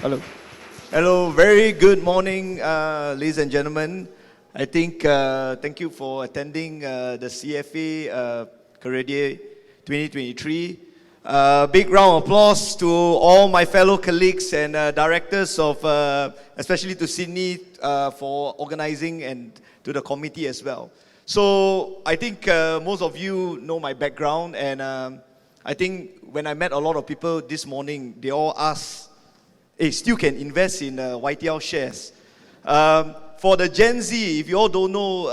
Hello. Hello, very good morning, ladies and gentlemen. I think, thank you for attending the CFA Career Day 2023. Big round of applause to all my fellow colleagues and directors of, especially to Sydney for organizing, and to the committee as well. So I think most of you know my background, and I think when I met a lot of people this morning, they all asked, hey, still can invest in YTL shares. For the Gen Z, if you all don't know,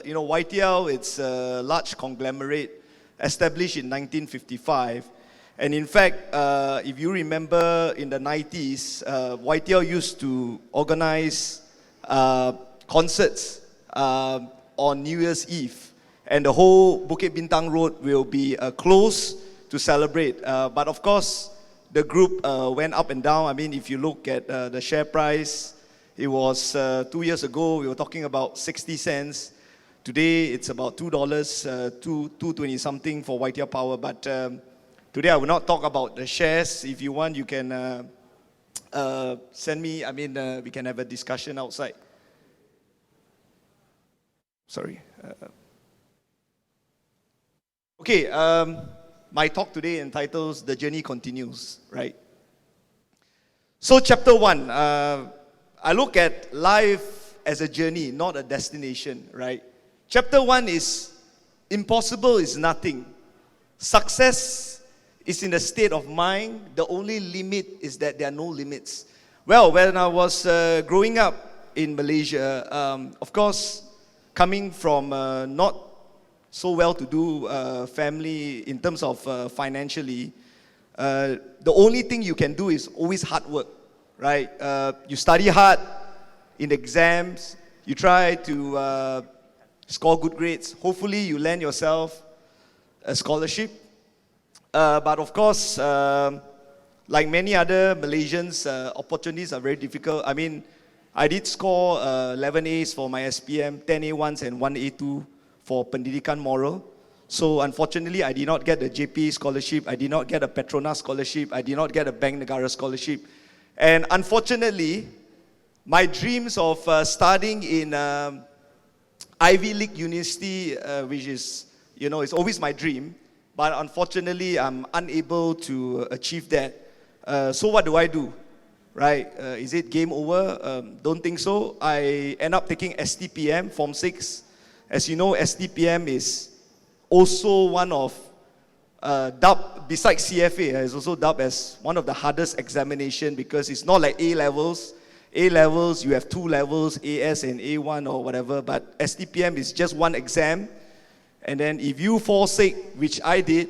YTL, it's a large conglomerate established in 1955. And in fact, if you remember in the 90s, YTL used to organize concerts on New Year's Eve. And the whole Bukit Bintang Road will be closed to celebrate. But of course, the group went up and down. I mean, if you look at the share price, it was 2 years ago, we were talking about 60 cents. Today, it's about $2, 220 something for YTL Power. But today, I will not talk about the shares. If you want, you can send me, we can have a discussion outside. Sorry. Okay, my talk today entitles The Journey Continues, right? So chapter 1, I look at life as a journey, not a destination, right? Chapter 1 is impossible is nothing. Success is in a state of mind. The only limit is that there are no limits. Well, when I was growing up in Malaysia, of course, coming from not so well-to-do family in terms of financially, the only thing you can do is always hard work, right? You study hard in exams, you try to score good grades. Hopefully, you land yourself a scholarship. But of course, like many other Malaysians, opportunities are very difficult. I mean, I did score 11 A's for my SPM, 10 A1s and 1 A2 for Pendidikan Moral. So unfortunately, I did not get a JP scholarship, I did not get a Petronas scholarship, I did not get a Bank Negara scholarship. And unfortunately, my dreams of studying in Ivy League University, which is, it's always my dream, but unfortunately, I'm unable to achieve that. So what do? Right? Is it game over? Don't think so. I end up taking STPM, Form 6. As you know, STPM is also one of, dubbed, besides CFA, is also dubbed as one of the hardest examination because it's not like A-levels. A-levels, you have 2 levels, AS and A1 or whatever, but STPM is just one exam. And then if you fall sick, which I did,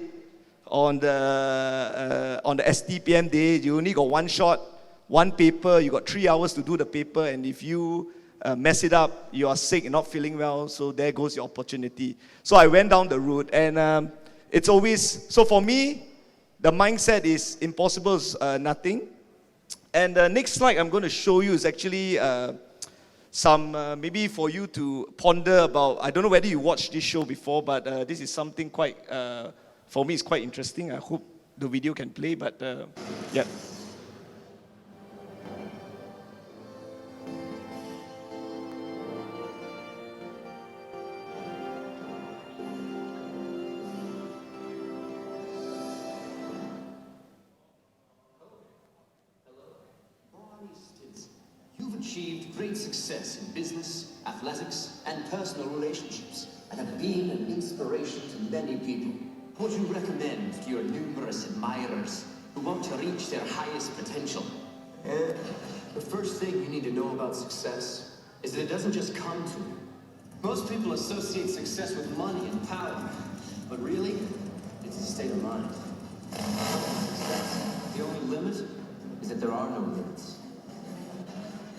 on the STPM day, you only got one shot, one paper, you got 3 hours to do the paper, and if you mess it up, you are sick and not feeling well, so there goes your opportunity. So I went down the route, and it's always, so for me, the mindset is impossible is nothing. And the next slide I'm going to show you is actually some, maybe for you to ponder about. I don't know whether you watched this show before, but this is something quite, for me, it's quite interesting. I hope the video can play, but yeah. You've achieved great success in business, athletics, and personal relationships, and have been an inspiration to many people. What do you recommend to your numerous admirers who want to reach their highest potential? The first thing you need to know about success is that it doesn't just come to you. Most people associate success with money and power, but really, it's a state of mind. Success, the only limit is that there are no limits.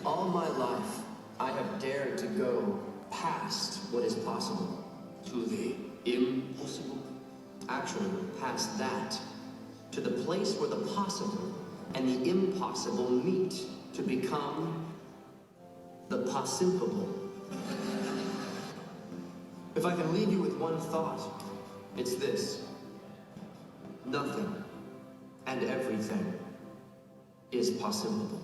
All my life, I have dared to go past what is possible to the impossible. Actually, past that, to the place where the possible and the impossible meet to become the possible. If I can leave you with one thought, it's this: nothing and everything is possible.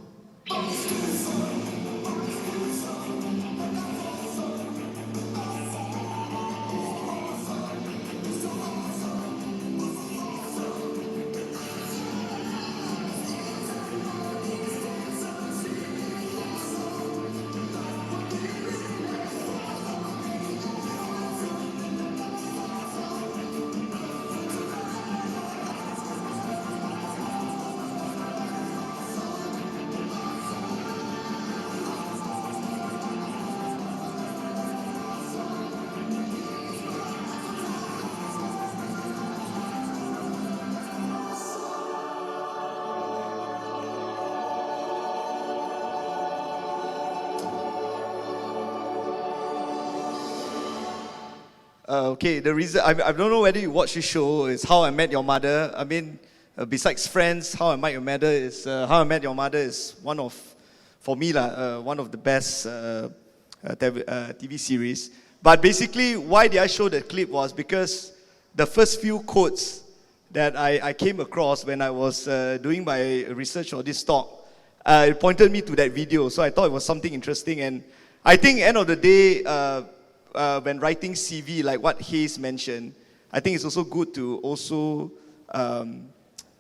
Okay, the reason, I don't know whether you watch this show, is How I Met Your Mother. I mean, besides Friends, How I Met Your Mother is one of, for me, one of the best TV series. But basically, why did I show the clip was because the first few quotes that I came across when I was doing my research for this talk, it pointed me to that video. So I thought it was something interesting. And I think, end of the day, when writing CV, like what Hayes mentioned, I think it's also good to also,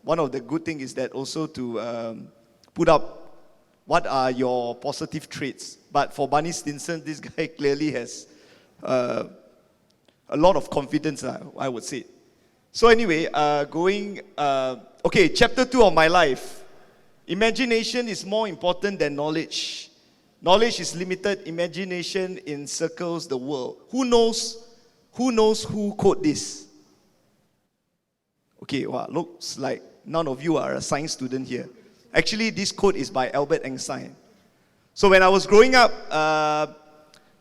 one of the good things is that also to put up what are your positive traits. But for Barney Stinson, this guy clearly has a lot of confidence, I would say. So anyway, chapter 2 of my life. Imagination is more important than knowledge. Knowledge is limited, imagination encircles the world. Who knows who quote this? Okay, wow, looks like none of you are a science student here. Actually, this quote is by Albert Einstein. So when I was growing up,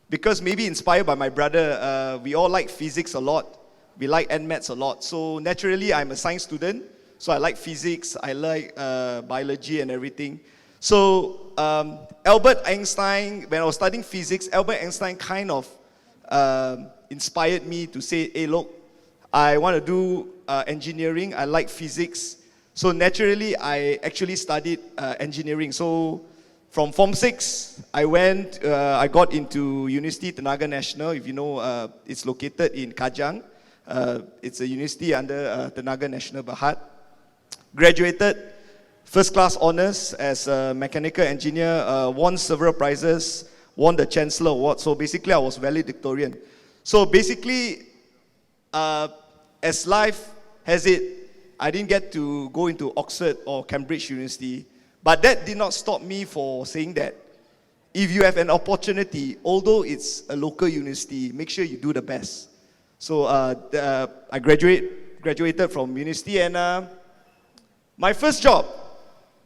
because maybe inspired by my brother, we all like physics a lot. We like NMATs a lot. So naturally, I'm a science student. So I like physics, I like biology and everything. So Albert Einstein, when I was studying physics, Albert Einstein kind of inspired me to say, hey, look, I want to do engineering. I like physics. So naturally, I actually studied engineering. So from Form 6, I got into University Tenaga Nasional. If you know, it's located in Kajang. It's a university under Tenaga Nasional Berhad. Graduated first class honors as a mechanical engineer, won several prizes, won the Chancellor Award. So basically, I was valedictorian. So basically, as life has it, I didn't get to go into Oxford or Cambridge University. But that did not stop me for saying that if you have an opportunity, although it's a local university, make sure you do the best. So I graduated from university, and my first job,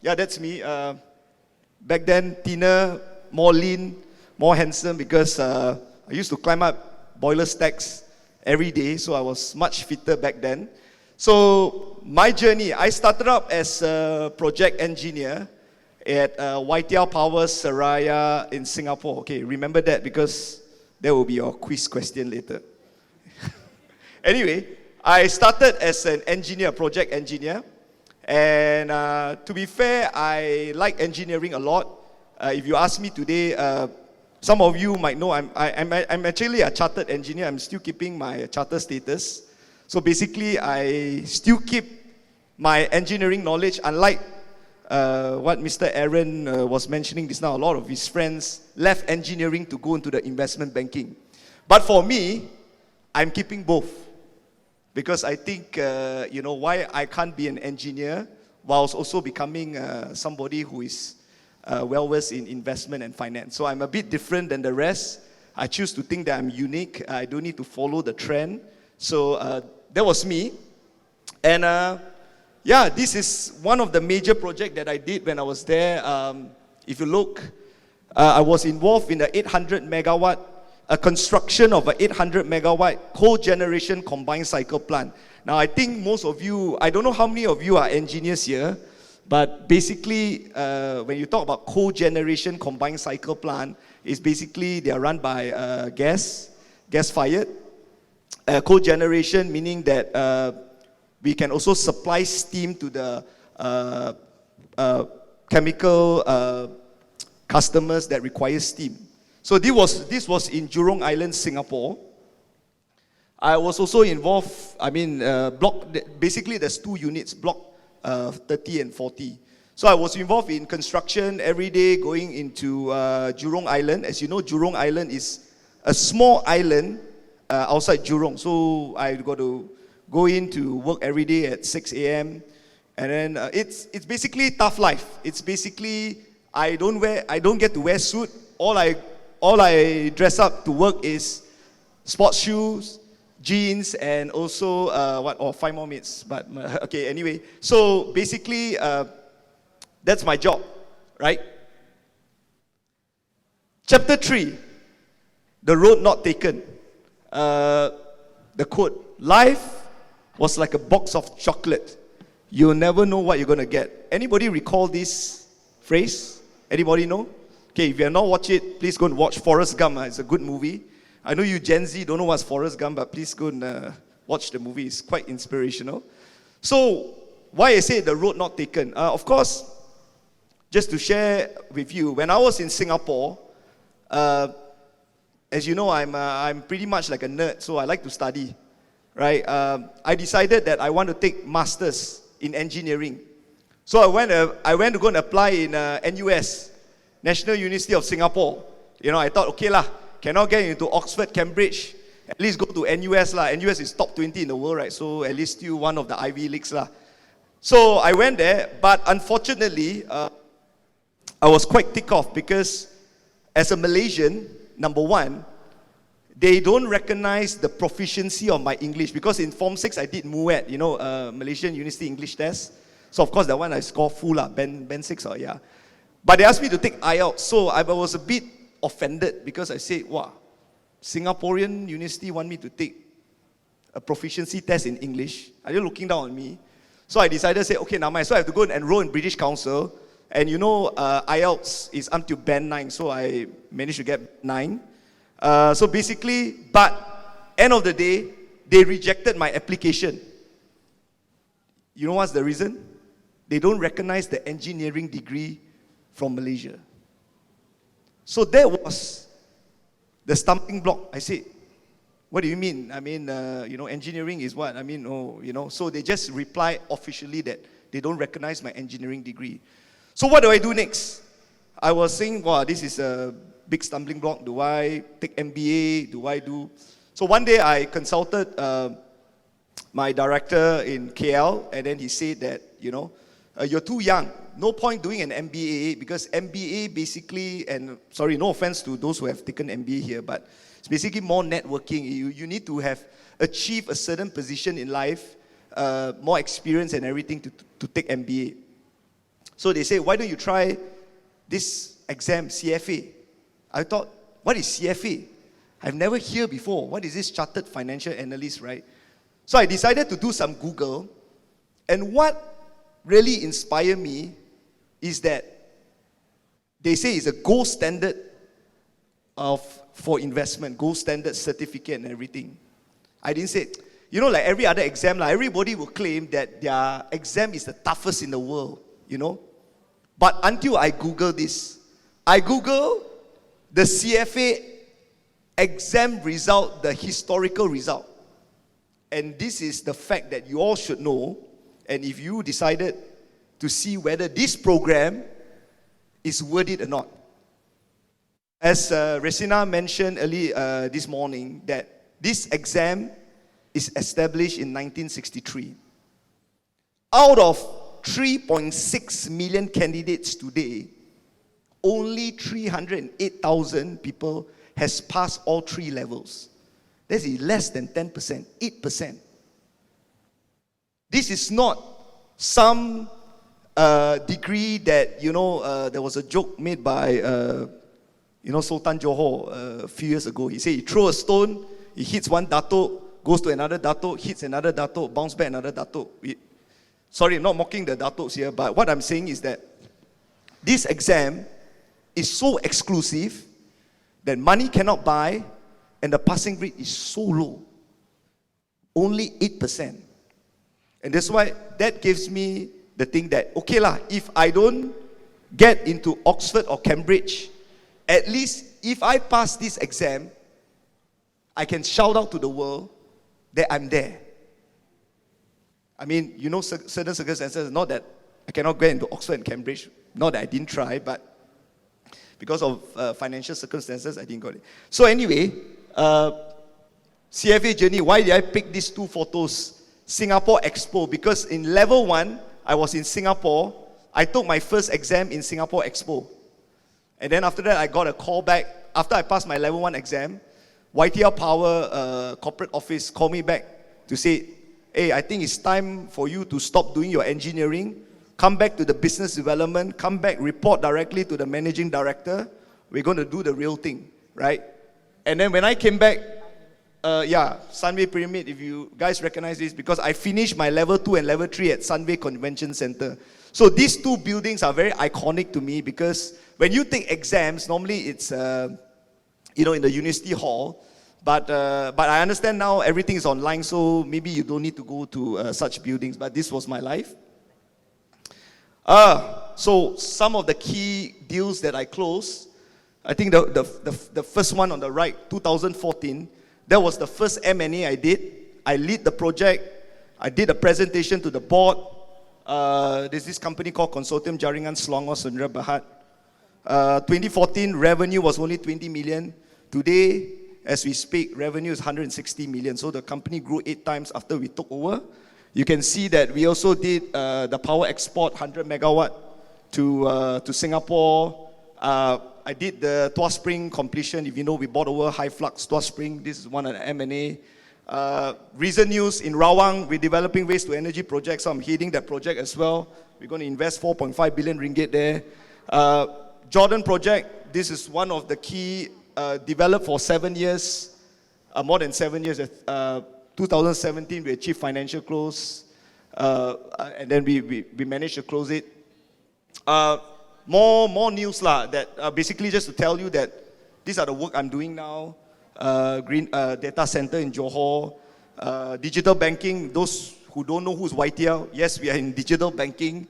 yeah, that's me. Back then, thinner, more lean, more handsome, because I used to climb up boiler stacks every day, so I was much fitter back then. So my journey, I started up as a project engineer at YTL Power Seraya in Singapore. Okay, remember that because that will be your quiz question later. Anyway, I started as an engineer, project engineer. And to be fair, I like engineering a lot. If you ask me today, some of you might know I'm actually a chartered engineer. I'm still keeping my charter status. So basically, I still keep my engineering knowledge. Unlike what Mr. Aaron was mentioning just now, a lot of his friends left engineering to go into the investment banking. But for me, I'm keeping both. Because I think, why I can't be an engineer whilst also becoming somebody who is well-versed in investment and finance. So I'm a bit different than the rest. I choose to think that I'm unique. I don't need to follow the trend. So that was me. And this is one of the major projects that I did when I was there. If you look, I was involved in the 800 megawatt a construction of an 800 megawatt cogeneration combined cycle plant. Now, I think most of you, I don't know how many of you are engineers here, but basically, when you talk about cogeneration combined cycle plant, it's basically they are run by gas-fired. Cogeneration meaning that we can also supply steam to the chemical customers that require steam. So this was in Jurong Island, Singapore. I was also involved, basically there's 2 units, block 30 and 40. So I was involved in construction every day going into Jurong Island. As you know, Jurong Island is a small island outside Jurong. So I got to go in to work every day at 6 a.m. And then it's basically tough life. It's basically, I don't get to wear suit. All I dress up to work is sports shoes, jeans, and also 5 more minutes. But okay, anyway. So basically, that's my job, right? Chapter 3, the road not taken. The quote: life was like a box of chocolate. You'll never know what you're going to get. Anybody recall this phrase? Anybody know? Okay, if you have not watched it, please go and watch Forrest Gump. It's a good movie. I know you Gen Z don't know what's Forrest Gump, but please go and watch the movie. It's quite inspirational. So, why I say the road not taken? Of course, just to share with you, when I was in Singapore, as you know, I'm pretty much like a nerd, so I like to study, right? I decided that I want to take masters in engineering. So I went to go and apply in NUS, National University of Singapore. I thought, okay lah, cannot get into Oxford, Cambridge, at least go to NUS lah. NUS is top 20 in the world, right? So at least still one of the Ivy Leagues lah. So I went there, but unfortunately, I was quite ticked off because as a Malaysian, number one, they don't recognize the proficiency of my English because in Form 6 I did MUET, Malaysian University English Test. So of course that one I scored full lah, band 6 or yeah. But they asked me to take IELTS, so I was a bit offended because I said, wow, Singaporean university want me to take a proficiency test in English. Are you looking down on me? So I decided to say, okay, now so I have to go and enroll in British Council. And IELTS is up to band 9, so I managed to get 9. So basically, but end of the day, they rejected my application. You know what's the reason? They don't recognize the engineering degree from Malaysia. So that was the stumbling block. I said, what do you mean? Engineering is what? So they just reply officially that they don't recognize my engineering degree. So what do I do next? I was saying, wow, this is a big stumbling block. Do I take MBA? Do I do? So one day I consulted my director in KL, and then he said that, you're too young. No point doing an MBA because MBA basically, and sorry, no offense to those who have taken MBA here, but it's basically more networking. You need to have achieved a certain position in life, more experience and everything to take MBA. So they say, why don't you try this exam, CFA? I thought, what is CFA? I've never heard before. What is this Chartered Financial Analyst, right? So I decided to do some Google. And what really inspired me is that they say it's a gold standard for investment, gold standard certificate and everything. I didn't say, like every other exam, everybody will claim that their exam is the toughest in the world, But until I Google this, I Google the CFA exam result, the historical result. And this is the fact that you all should know. And if you decided to see whether this program is worth it or not. As Resina mentioned early this morning, that this exam is established in 1963. Out of 3.6 million candidates today, only 308,000 people has passed all 3 levels. That is less than 10%, 8%. This is not some degree that, there was a joke made by, Sultan Johor a few years ago. He said he throw a stone, he hits one datuk, goes to another datuk, hits another datuk, bounce back another datuk. Sorry, I'm not mocking the datuks here, but what I'm saying is that this exam is so exclusive that money cannot buy and the passing rate is so low. Only 8%. And that's why that gives me the thing that, okay lah, if I don't get into Oxford or Cambridge, at least if I pass this exam, I can shout out to the world that I'm there. I mean, you know, certain circumstances, not that I cannot get into Oxford and Cambridge, not that I didn't try, but because of financial circumstances, I didn't get it. So anyway, CFA journey, why did I pick these two photos? Singapore Expo, because in level 1, I was in Singapore. I took my first exam in Singapore Expo. And then after that, I got a call back. After I passed my level 1 exam, YTL Power corporate office called me back to say, hey, I think it's time for you to stop doing your engineering, come back to the business development, come back, report directly to the managing director. We're going to do the real thing, right? And then when I came back, Sunway Pyramid, if you guys recognize this, because I finished my level 2 and level 3 at Sunway Convention Center. So these two buildings are very iconic to me because when you take exams, normally it's, in the university hall. But I understand now everything is online, so maybe you don't need to go to such buildings. But this was my life. So some of the key deals that I closed, I think the first one on the right, 2014, that was the first M&A I did. I lead the project. I did a presentation to the board. There's this company called Consortium Jaringan Selangor Sdn Bhd. 2014 revenue was only 20 million. Today, as we speak, revenue is 160 million. So the company grew 8 times after we took over. You can see that we also did the power export 100 megawatt to Singapore. I did the Tuas Spring completion. If you know, we bought over high flux Tuas Spring. This is one of the M&A. Recent news in Rawang, we're developing waste to energy projects. So I'm heading that project as well. We're going to invest 4.5 billion ringgit there. Jordan project, this is one of the key, developed for 7 years, more than 7 years. 2017, we achieved financial close, and then we managed to close it. More news that basically just to tell you that these are the work I'm doing now. Green data center in Johor, digital banking. Those who don't know who's YTL, yes, we are in digital banking.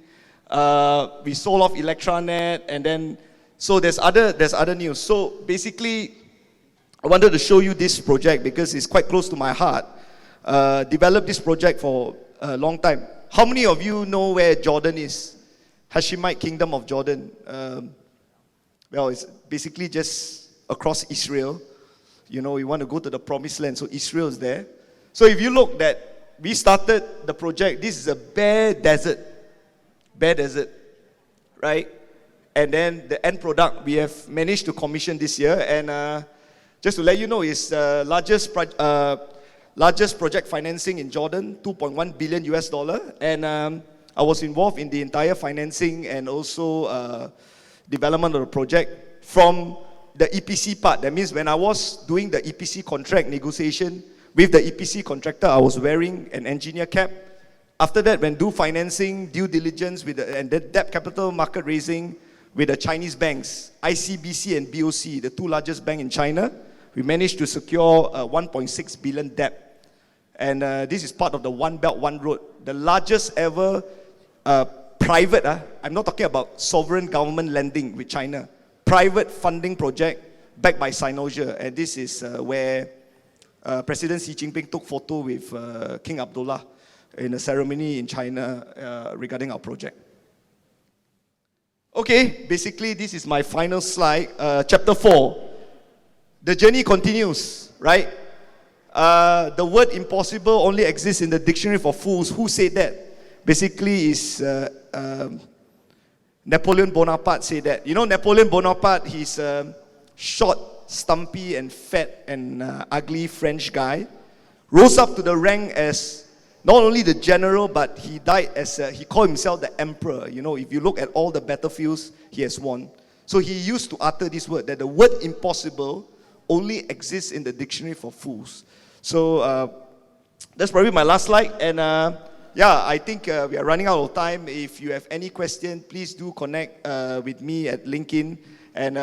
We sold off Electranet, and then so there's other news. So basically, I wanted to show you this project because it's quite close to my heart. Developed this project for a long time. How many of you know where Jordan is? Hashemite Kingdom of Jordan. Well, it's basically just across Israel. You know, you want to go to the promised land, so Israel is there. So if you look that we started the project, this is a bare desert, right? And then the end product we have managed to commission this year. And just to let you know, it's the largest project financing in Jordan, 2.1 billion US dollar. And I was involved in the entire financing and also development of the project from the EPC part. That means when I was doing the EPC contract negotiation with the EPC contractor, I was wearing an engineer cap. After that, when do financing, due diligence and the debt capital market raising with the Chinese banks, ICBC and BOC, the two largest banks in China, we managed to secure 1.6 billion debt. And this is part of the One Belt, One Road, the largest ever private, I'm not talking about sovereign government lending with China, private funding project backed by Sinosia. And this is where President Xi Jinping took photo with King Abdullah in a ceremony in China regarding our project. Okay, basically this is my final slide, chapter 4. The journey continues, right? The word impossible only exists in the dictionary for fools. Who said that? Basically is Napoleon Bonaparte said that. You know Napoleon Bonaparte, he's a short, stumpy and fat and ugly French guy. Rose up to the rank as not only the general, but he died as, he called himself the emperor. You know, if you look at all the battlefields he has won. So he used to utter this word, that the word impossible only exists in the dictionary for fools. So that's probably my last slide. And I think we are running out of time. If you have any question, please do connect with me at LinkedIn. And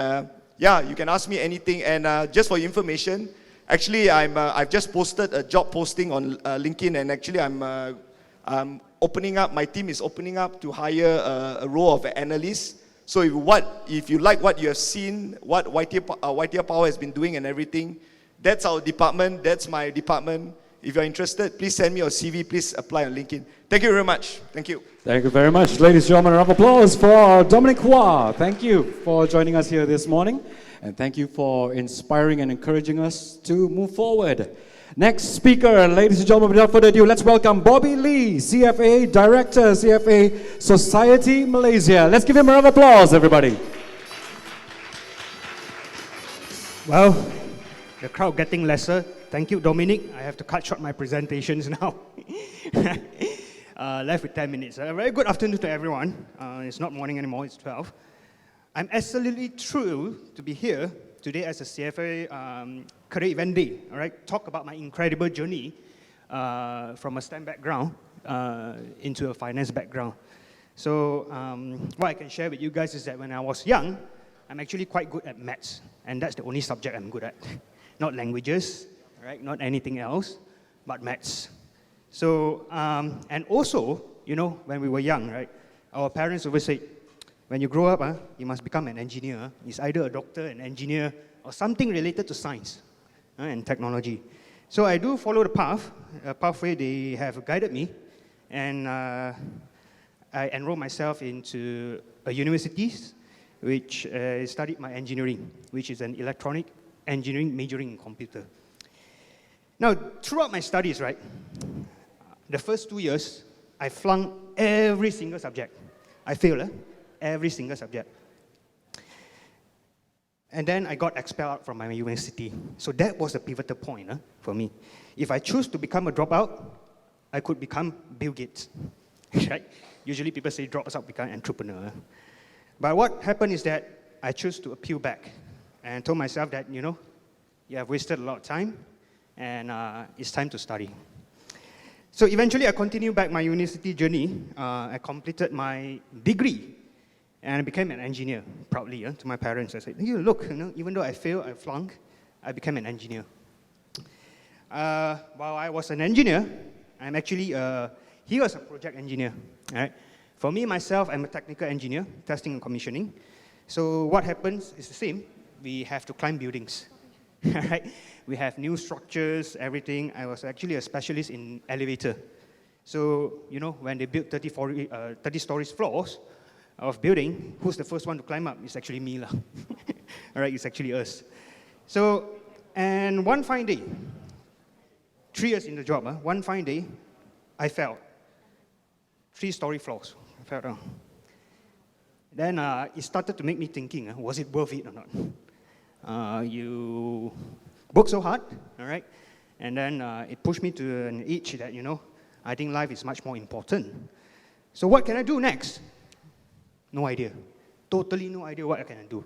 you can ask me anything. And just for your information, actually I've just posted a job posting on LinkedIn, and actually I'm opening up, my team is opening up to hire a role of an analyst. So if you like what you have seen, what YTR Power has been doing and everything, that's our department, that's my department. If you're interested, please send me your CV, please apply on LinkedIn. Thank you very much. Thank you. Thank you very much. Ladies and gentlemen, a round of applause for Dominic Hua. Thank you for joining us here this morning. And thank you for inspiring and encouraging us to move forward. Next speaker, ladies and gentlemen, without further ado, let's welcome Bobby Lee, CFA Director, CFA Society Malaysia. Let's give him a round of applause, everybody. Well, the crowd getting lesser. Thank you, Dominic. I have to cut short my presentations now. Left with 10 minutes. A very good afternoon to everyone. It's not morning anymore, it's 12. I'm absolutely thrilled to be here today as a CFA career event day. All right, talk about my incredible journey from a STEM background into a finance background. So what I can share with you guys is that when I was young, I'm actually quite good at maths, and that's the only subject I'm good at. Not languages, right? Not anything else, but maths. So and also, you know, when we were young, right? Our parents always say, when you grow up, you must become an engineer. It's either a doctor, an engineer, or something related to science and technology. So I do follow the pathway they have guided me, and I enrolled myself into a university which studied my engineering, which is an electronic engineering majoring in computer. Now, throughout my studies, right, the first 2 years, I flunked every single subject. I failed, every single subject. And then I got expelled from my university. So that was a pivotal point for me. If I choose to become a dropout, I could become Bill Gates, right? Usually people say drops out, become an entrepreneur. But what happened is that I chose to appeal back and told myself that, you know, you have wasted a lot of time and it's time to study. So eventually I continued back my university journey. I completed my degree and I became an engineer, proudly, to my parents. I said, hey, look, you know, even though I failed, I flunked, I became an engineer. While I was an engineer, I'm actually, he was a project engineer. Right? For me, myself, I'm a technical engineer, testing and commissioning. So what happens is the same. We have to climb buildings. Right? We have new structures, everything. I was actually a specialist in elevator. So, you know, when they built 30 stories floors of building, who's the first one to climb up? It's actually me. All right, it's actually us. So, and one fine day, 3 years in the job, one fine day, I fell. 3-story floors, I fell down. Then it started to make me thinking, was it worth it or not? You work so hard, all right? And then it pushed me to an age that, you know, I think life is much more important. So what can I do next? No idea. Totally no idea what I can do.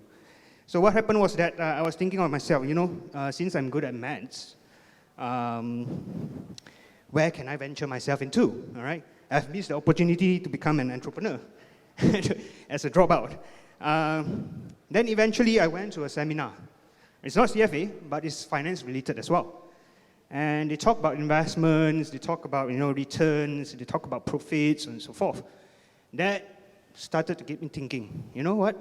So what happened was that I was thinking of myself, you know, since I'm good at maths, where can I venture myself into, all right? I've missed the opportunity to become an entrepreneur as a dropout. Then eventually I went to a seminar. It's not CFA, but it's finance related as well. And they talk about investments, they talk about, you know, returns, they talk about profits and so forth. That started to get me thinking, you know what?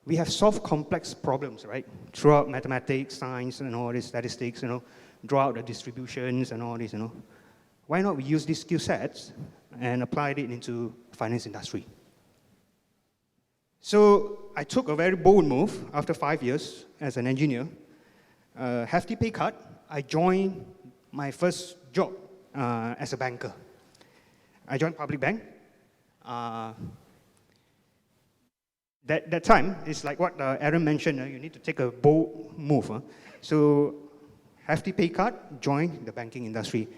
We have solved complex problems, right? Throughout mathematics, science, and all these statistics, you know, draw out the distributions and all this, you know. Why not we use these skill sets and apply it into the finance industry? So I took a very bold move after 5 years as an engineer. Hefty pay cut. I joined my first job as a banker. I joined public bank. That time, it's like what Aaron mentioned, you need to take a bold move. So hefty pay cut, joined the banking industry.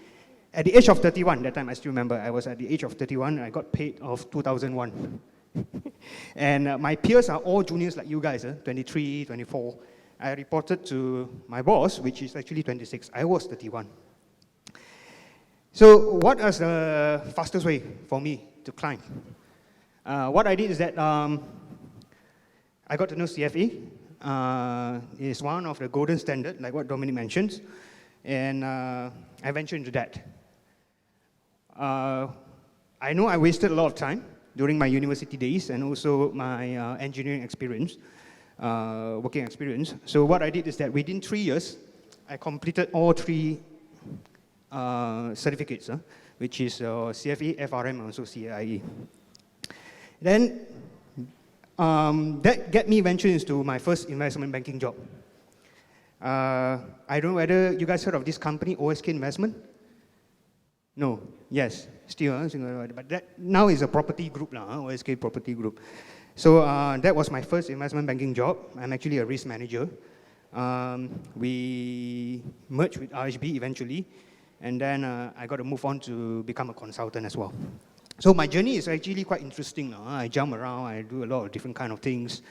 At the age of 31, that time I still remember, I was at the age of 31, I got paid of 2001. And my peers are all juniors like you guys, 23, 24. I reported to my boss, which is actually 26. I was 31. So what is the fastest way for me to climb? What I did is that I got to know CFA. It's one of the golden standard, like what Dominic mentioned. And I ventured into that. I know I wasted a lot of time during my university days and also my engineering experience, working experience. So what I did is that within 3 years, I completed all 3 certificates, which is CFA, FRM, and also CAIE. Then that get me ventured into my first investment banking job. I don't know whether you guys heard of this company, OSK Investment? No, yes, still, but that now is a property group, OSK Property Group. So that was my first investment banking job. I'm actually a risk manager. We merged with RHB eventually, and then I got to move on to become a consultant as well. So my journey is actually quite interesting. I jump around, I do a lot of different kind of things.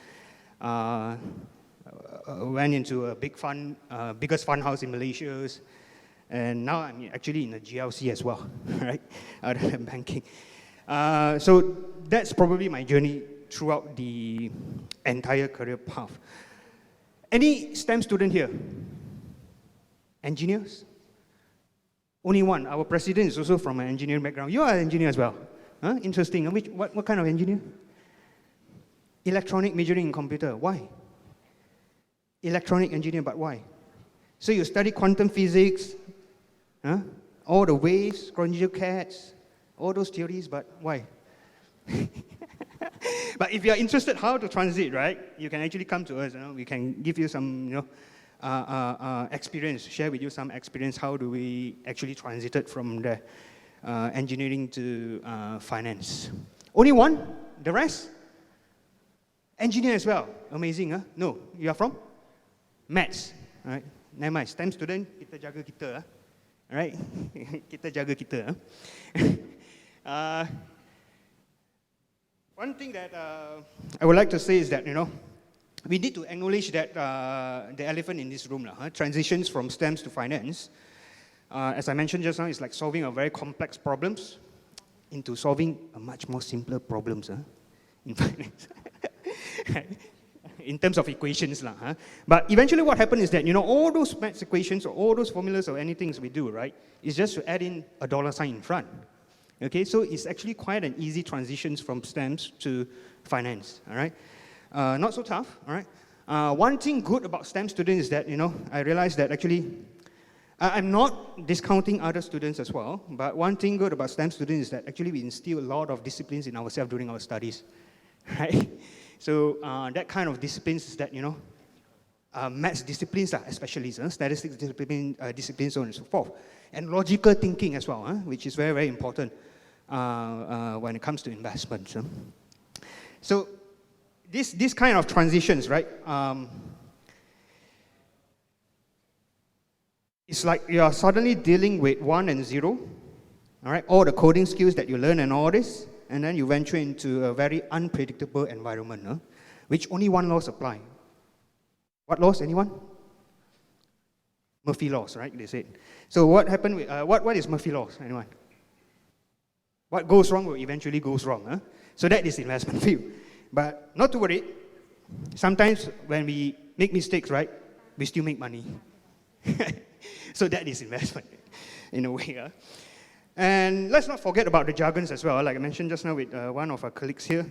Went into a big fund, biggest fund house in Malaysia, and now I'm actually in the GLC as well, right, other than banking. So that's probably my journey throughout the entire career path. Any STEM student here? Engineers? Only one. Our president is also from an engineering background. You are an engineer as well. Huh? Interesting. What kind of engineer? Electronic majoring in computer. Why? Electronic engineer, but why? So you study quantum physics, all the waves, conjugate cats, all those theories, but why? But if you are interested how to transit, right, you can actually come to us. We can give you some, experience, share with you some experience. How do we actually transited from the engineering to finance? Only one. The rest? Engineer as well. Amazing, huh? No, you are from? Maths. All right. Never mind. STEM student, kita jaga kita. All right? Kita jaga kita. One thing that I would like to say is that, we need to acknowledge that the elephant in this room, transitions from STEMs to finance. As I mentioned just now, it's like solving a very complex problems into solving a much more simpler problems in finance. In terms of equations. But eventually what happens is that, all those maths equations or all those formulas or anything we do, right, is just to add in a dollar sign in front. Okay, so it's actually quite an easy transition from STEMs to finance, all right? Not so tough, all right? One thing good about STEM students is that, I realized that actually, I'm not discounting other students as well, but one thing good about STEM students is that actually we instill a lot of disciplines in ourselves during our studies, right? So that kind of disciplines is that, maths disciplines, especially statistics disciplines, so on and so forth. And logical thinking as well, which is very, very important when it comes to investments. So this kind of transitions, right, it's like you are suddenly dealing with 1 and 0, all right, all the coding skills that you learn and all this, and then you venture into a very unpredictable environment, which only one laws apply. What laws, anyone? Murphy laws, right, they said. So what happened with, what is Murphy laws, anyone? What goes wrong will eventually goes wrong. So that is investment field. But not to worry, sometimes when we make mistakes, right, we still make money. So that is investment, in a way. And let's not forget about the jargons as well. Like I mentioned just now with one of our colleagues here,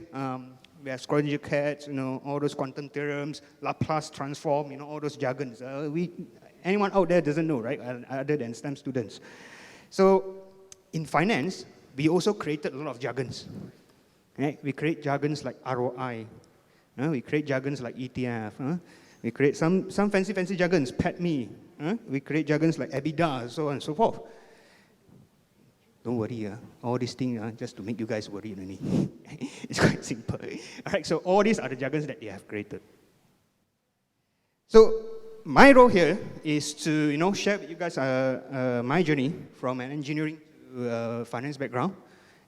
we have Schrödinger cats, all those quantum theorems, Laplace transform, all those jargons. Anyone out there doesn't know, right, other than STEM students. So in finance, we also created a lot of jargons. Right? We create jargons like ROI. We create jargons like ETF. We create some fancy jargons, PATME. We create jargons like EBITDA, so on and so forth. Don't worry, all these things just to make you guys worry. It's quite simple. All right, so all these are the jargons that they have created. So my role here is to share with you guys my journey from an engineering to a finance background,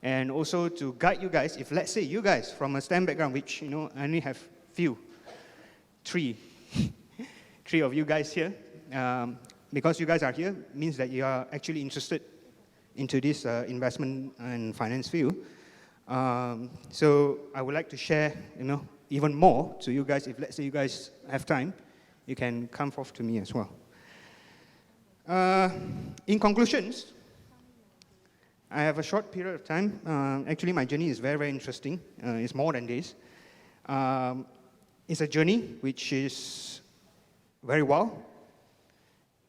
and also to guide you guys. If let's say you guys from a STEM background, which I only have three of you guys here, because you guys are here means that you are actually interested into this investment and finance field. So I would like to share, even more to you guys. If let's say you guys have time, you can come forth to me as well. In conclusions, I have a short period of time. Actually, my journey is very, very interesting. It's more than this. It's a journey which is very wild,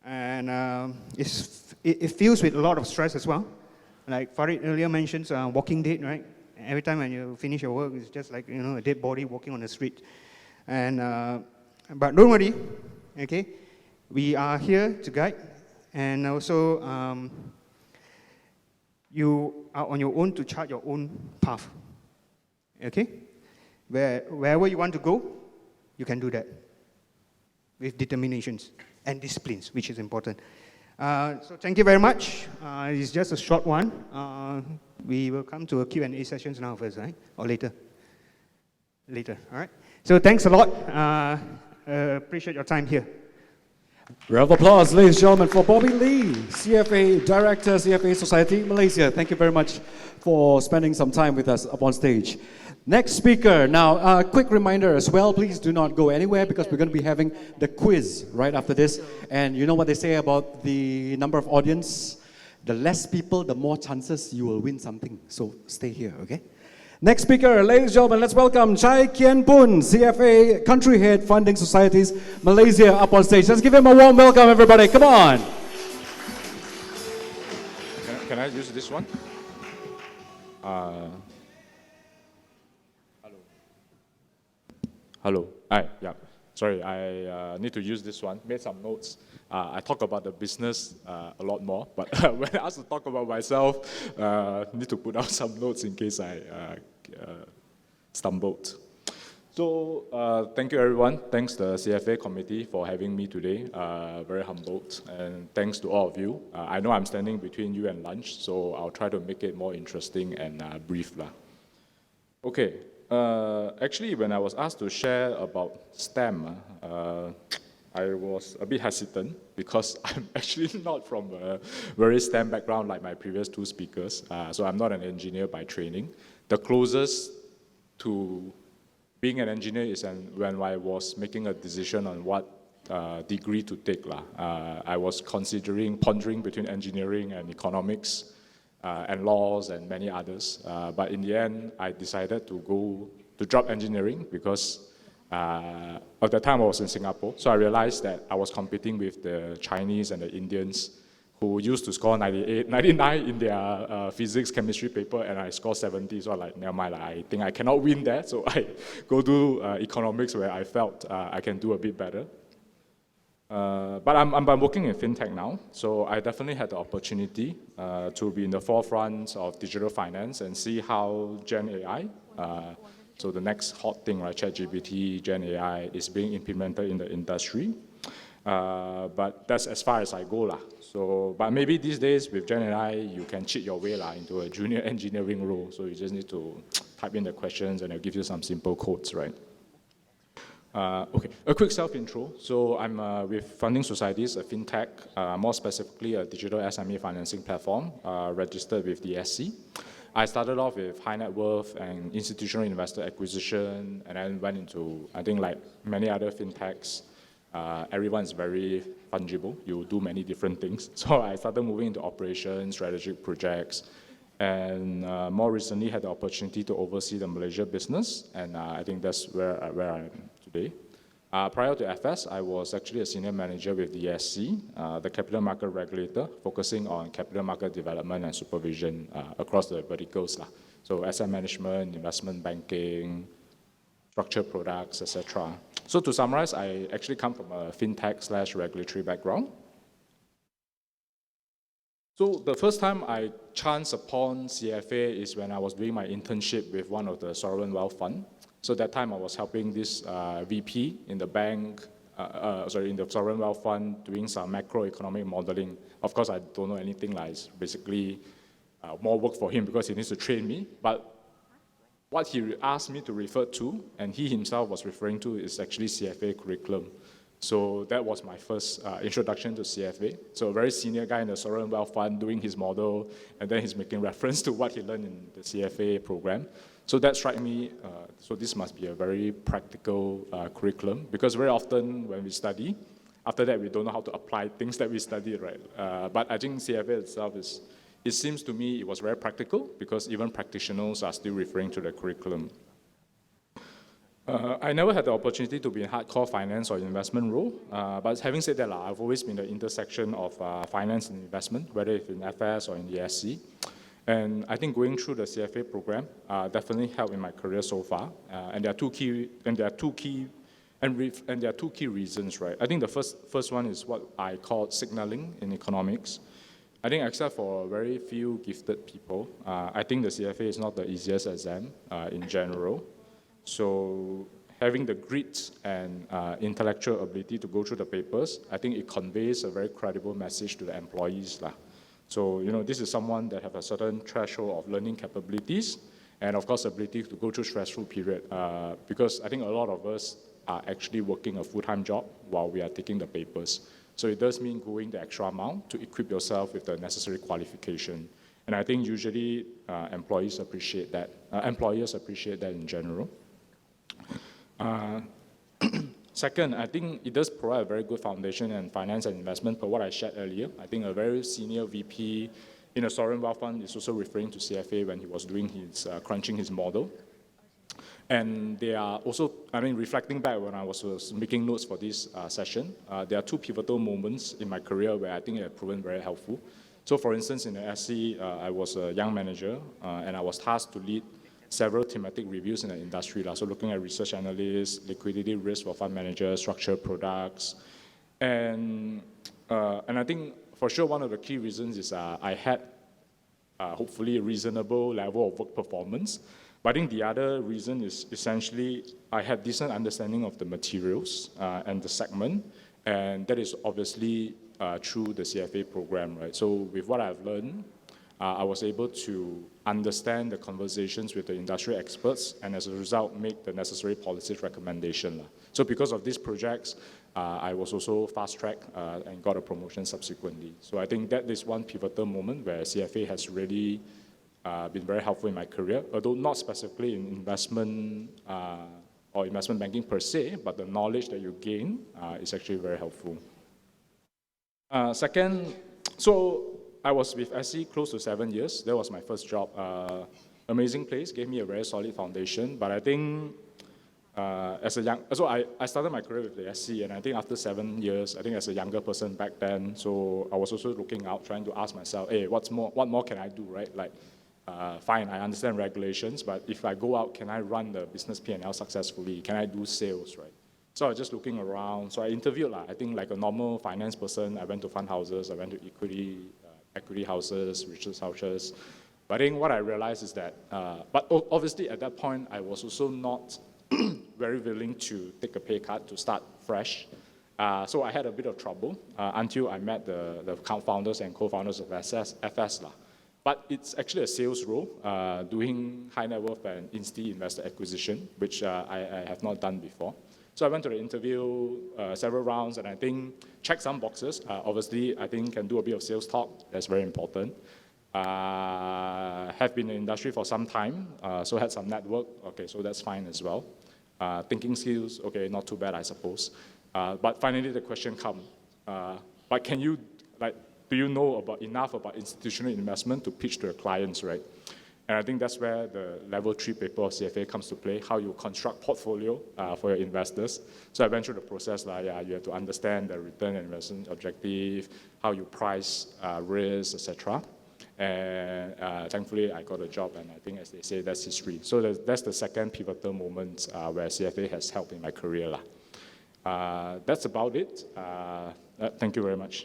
and it fills with a lot of stress as well. Like Farid earlier mentioned, Walking Dead, right? Every time when you finish your work, it's just like a dead body walking on the street. And but don't worry, okay? We are here to guide, and also you are on your own to chart your own path. Okay? Wherever you want to go, you can do that with determinations and disciplines, which is important. So thank you very much. It's just a short one. We will come to a Q&A sessions now first, right? Or later? Later, all right? So thanks a lot. Appreciate your time here. Round of applause, ladies and gentlemen, for Bobby Lee, CFA Director, CFA Society, Malaysia. Thank you very much for spending some time with us up on stage. Next speaker. Now, a quick reminder as well, please do not go anywhere because we're going to be having the quiz right after this. And you know what they say about the number of audience? The less people, the more chances you will win something. So stay here, okay? Next speaker, ladies and gentlemen, let's welcome Kien Poon, CFA Country Head Funding Societies, Malaysia, up on stage. Let's give him a warm welcome, everybody. Come on. Can I use this one? Hello. Hi. Yeah. Sorry, I need to use this one. Made some notes. I talk about the business a lot more, but when I ask to talk about myself, need to put out some notes in case I stumbled. So thank you, everyone. Thanks to the CFA committee for having me today. Very humbled, and thanks to all of you. I know I'm standing between you and lunch, so I'll try to make it more interesting and brief lah. Okay. Actually, when I was asked to share about STEM, I was a bit hesitant because I'm actually not from a very STEM background like my previous two speakers. So I'm not an engineer by training. The closest to being an engineer is when I was making a decision on what degree to take. I was pondering between engineering and economics. And laws and many others. But in the end, I decided to drop engineering because at the time I was in Singapore. So I realized that I was competing with the Chinese and the Indians who used to score 99 in their physics, chemistry paper, and I scored 70. So I'm like, never mind, I think I cannot win that. So I go do economics where I felt I can do a bit better. But I'm working in fintech now, so I definitely had the opportunity to be in the forefront of digital finance and see how Gen AI, so the next hot thing, right, ChatGPT, Gen AI, is being implemented in the industry. But that's as far as I go lah. So, but maybe these days with Gen AI, you can cheat your way lah into a junior engineering role. So you just need to type in the questions and it'll give you some simple codes, right? Okay, a quick self-intro. So I'm with Funding Societies, a fintech, more specifically a digital SME financing platform, registered with the SC. I started off with high net worth and institutional investor acquisition, and then went into, I think like many other fintechs, everyone is very fungible. You do many different things. So I started moving into operations, strategic projects, and more recently had the opportunity to oversee the Malaysia business, and I think that's where I am today. Prior to FS, I was actually a senior manager with the SC, the capital market regulator, focusing on capital market development and supervision across the verticals. So asset management, investment banking, structured products, etc. So to summarize, I actually come from a fintech/regulatory background. So the first time I chanced upon CFA is when I was doing my internship with one of the sovereign wealth fund. So that time I was helping this VP in the bank, in the sovereign wealth fund, doing some macroeconomic modeling. Of course, I don't know anything. It's basically more work for him because he needs to train me. But what he asked me to refer to, and he himself was referring to, is actually CFA curriculum. So that was my first introduction to CFA. So a very senior guy in the sovereign wealth fund doing his model, and then he's making reference to what he learned in the CFA program. So that struck me, so this must be a very practical curriculum, because very often when we study, after that we don't know how to apply things that we studied, right? But I think CFA itself it seems to me it was very practical because even practitioners are still referring to the curriculum. I never had the opportunity to be in hardcore finance or investment role, but having said that, I've always been the intersection of finance and investment, whether it's in FS or in the SC. And I think going through the CFA program definitely helped in my career so far. And there are two key reasons, right? I think the first one is what I call signaling in economics. I think except for very few gifted people, I think the CFA is not the easiest exam in general. So having the grit and intellectual ability to go through the papers, I think it conveys a very credible message to the employees. So, this is someone that have a certain threshold of learning capabilities and, of course, ability to go through stressful period because I think a lot of us are actually working a full-time job while we are taking the papers. So it does mean going the extra mile to equip yourself with the necessary qualification. And I think usually employers appreciate that in general. Second, I think it does provide a very good foundation in finance and investment, per what I shared earlier. I think a very senior VP in a sovereign wealth fund is also referring to CFA when he was doing his, crunching his model. And they are also, reflecting back when I was making notes for this session, there are two pivotal moments in my career where I think it has proven very helpful. So for instance, in the SC, I was a young manager and I was tasked to lead several thematic reviews in the industry. So looking at research analysts, liquidity risk for fund managers, structured products. And I think for sure one of the key reasons is I had hopefully a reasonable level of work performance. But I think the other reason is essentially I had decent understanding of the materials and the segment. And that is obviously through the CFA program, right? So with what I've learned, I was able to understand the conversations with the industry experts and as a result make the necessary policy recommendation. So because of these projects, I was also fast-tracked and got a promotion subsequently. So I think that is one pivotal moment where CFA has really been very helpful in my career, although not specifically in investment or investment banking per se, but the knowledge that you gain is actually very helpful. Second, so I was with SC close to 7 years. That was my first job. Amazing place, gave me a very solid foundation. But I think I started my career with the SC, and I think after 7 years, I think as a younger person back then, so I was also looking out, trying to ask myself, hey, what more can I do, right? Like, fine, I understand regulations, but if I go out, can I run the business P&L successfully? Can I do sales, right? So I was just looking around. So I interviewed, I think like a normal finance person. I went to fund houses, I went to equity houses, research houses. But I think what I realized is that, but obviously at that point, I was also not very willing to take a pay cut to start fresh. So I had a bit of trouble until I met the founders and co-founders of FS. But it's actually a sales role, doing high net worth and investor acquisition, which I have not done before. So I went to the interview, several rounds, and I think checked some boxes. Obviously, I think can do a bit of sales talk. That's very important. Have been in the industry for some time, so had some network. Okay, so that's fine as well. Thinking skills, okay, not too bad, I suppose. But finally, the question comes. But can you, do you know enough about institutional investment to pitch to your clients, right? And I think that's where the level 3 paper of CFA comes to play, how you construct portfolio for your investors. So I went through the process, you have to understand the return and investment objective, how you price risk, etc. And thankfully, I got a job, and I think, as they say, that's history. So that's the second pivotal moment where CFA has helped in my career. That's about it. Thank you very much.